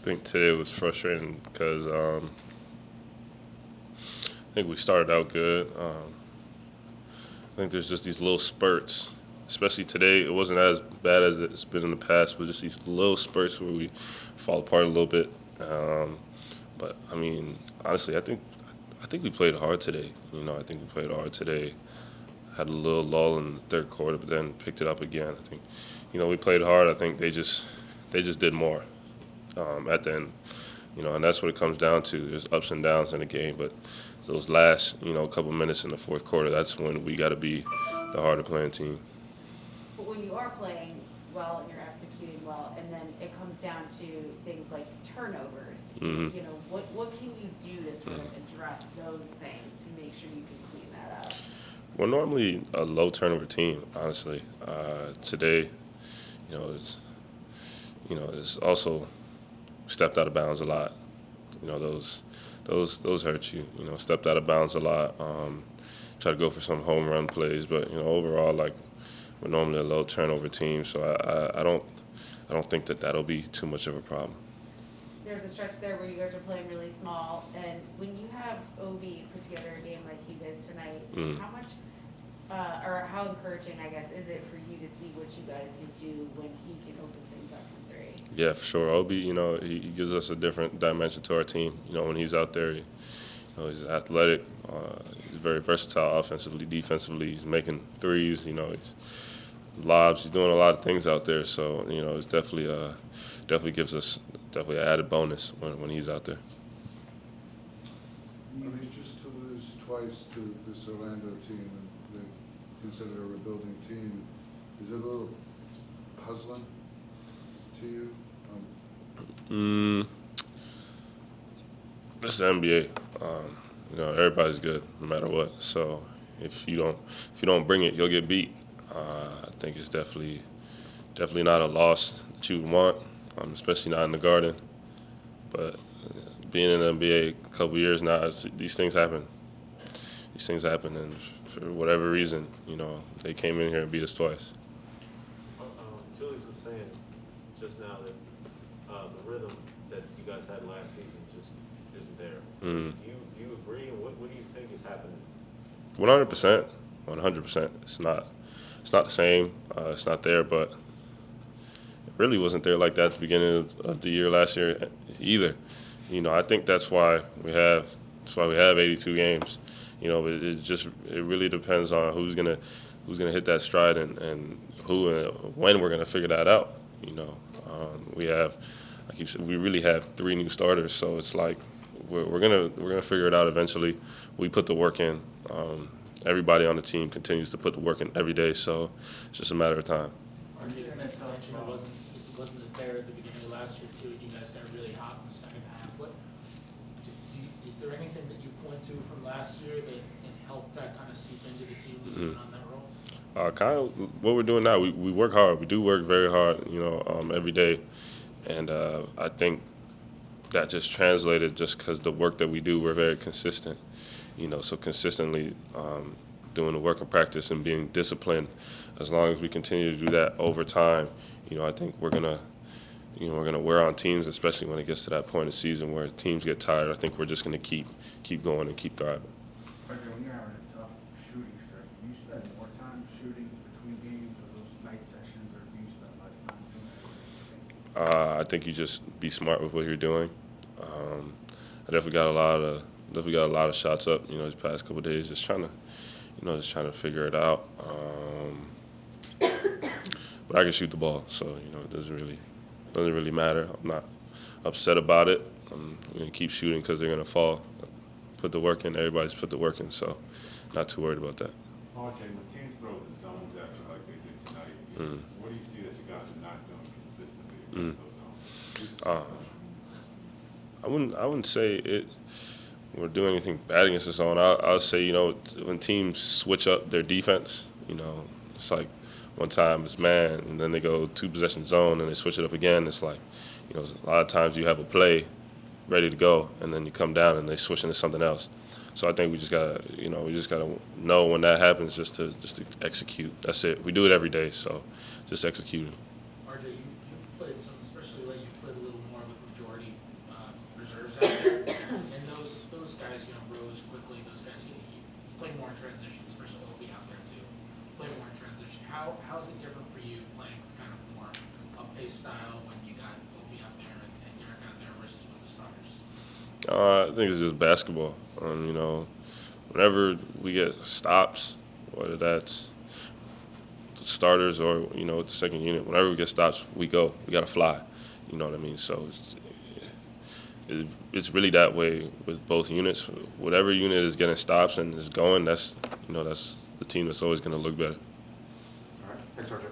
think today was frustrating because I think we started out good. I think there's just these little spurts, especially today. It wasn't as bad as it's been in the past, but just these little spurts where we fall apart a little bit. But I mean, honestly, I think we played hard today. I think we played hard today. Had a little lull in the third quarter, but then picked it up again. I think, we played hard. I think they just did more at the end. And that's what it comes down to. There's ups and downs in the game, but those last, couple minutes in the fourth quarter, that's when we got to be the harder playing team. But when you are playing well and you're executing well, and then it comes down to things like turnovers, Mm-hmm. what can you do to sort of address those things to make sure you can clean that up? We're normally a low turnover team, honestly. Today, it's it's also stepped out of bounds a lot. Those hurt you. Stepped out of bounds a lot. Try to go for some home run plays, but overall, like, we're normally a low turnover team, so I don't think that'll be too much of a problem. There's a stretch there where you guys are playing really small, and when you have Obi put together a game like he did tonight, how much, or how encouraging, I guess, is it for you to see what you guys can do when he can open things up from three? Yeah, for sure. Obi, he gives us a different dimension to our team. When he's out there, he's athletic. He's very versatile offensively, defensively. He's making threes. He's lobs. He's doing a lot of things out there. So it's definitely gives us an added bonus when he's out there. I mean, just to lose twice to this Orlando team, and they consider a rebuilding team, is it a little puzzling to you? It's the NBA. Everybody's good no matter what. So if you don't bring it, you'll get beat. I think it's definitely not a loss that you would want, especially not in the Garden. But being in the NBA a couple years now, these things happen. And for whatever reason, they came in here and beat us twice. Julius was saying just now that the rhythm that you guys had last season just isn't there. Mm. Do you agree? And what do you think is happening? 100%. 100%. It's not the same. It's not there, but it really wasn't there like that at the beginning of the year last year either. I think that's why we have 82 games. It really depends on who's gonna hit that stride and who and when we're gonna figure that out. We really have 3 new starters, so it's like we're gonna figure it out eventually. We put the work in. Everybody on the team continues to put the work in every day, so it's just a matter of time. You mentioned it wasn't as there at the beginning of last year too. You guys got really hot in the second half. Is there anything that you point to from last year that helped that kind of seep into the team when you went on that role? Kind of what we're doing now. We work hard. We do work very hard, every day, and I think that just translated just because the work that we do, we're very consistent. So consistently doing the work in practice and being disciplined. As long as we continue to do that over time, I think we're gonna wear on teams, especially when it gets to that point of the season where teams get tired. I think we're just gonna keep going and keep thriving. When you're having a tough shooting stretch, do you spend more time shooting between games or those night sessions, or do you spend less time doing that? I think you just be smart with what you're doing. I definitely got a lot of shots up, these past couple of days, just trying to figure it out. But I can shoot the ball, so it doesn't really matter. I'm not upset about it. I'm gonna keep shooting because they're gonna fall. Put the work in. Everybody's put the work in, so not too worried about that. RJ, when teams throw the zones at you like they did tonight, what do you see that you guys are not doing consistently against those zones? I wouldn't say it. We're doing anything bad against the zone. I'll say, when teams switch up their defense, it's like one time it's man, and then they go 2-possession zone, and they switch it up again. It's like, a lot of times you have a play ready to go, and then you come down and they switch into something else. So I think we just gotta know when that happens, just to execute. That's it. We do it every day, so just executing. RJ, you played played some, especially like you played a little more with majority reserves out there, and those guys, you know, rose quickly. Those guys, you played more in transition, especially Obi out there too. Played more in transition. How is it different for you playing with kind of more up-paced style when you got Obi out there and Derek out there versus with the starters? I think it's just basketball. You know, whenever we get stops, whether that's the starters or, you know, the second unit, whenever we get stops, we go. We got to fly. You know what I mean? So it's really that way with both units. Whatever unit is getting stops and is going, that's the team that's always going to look better. All right, thanks, RJ.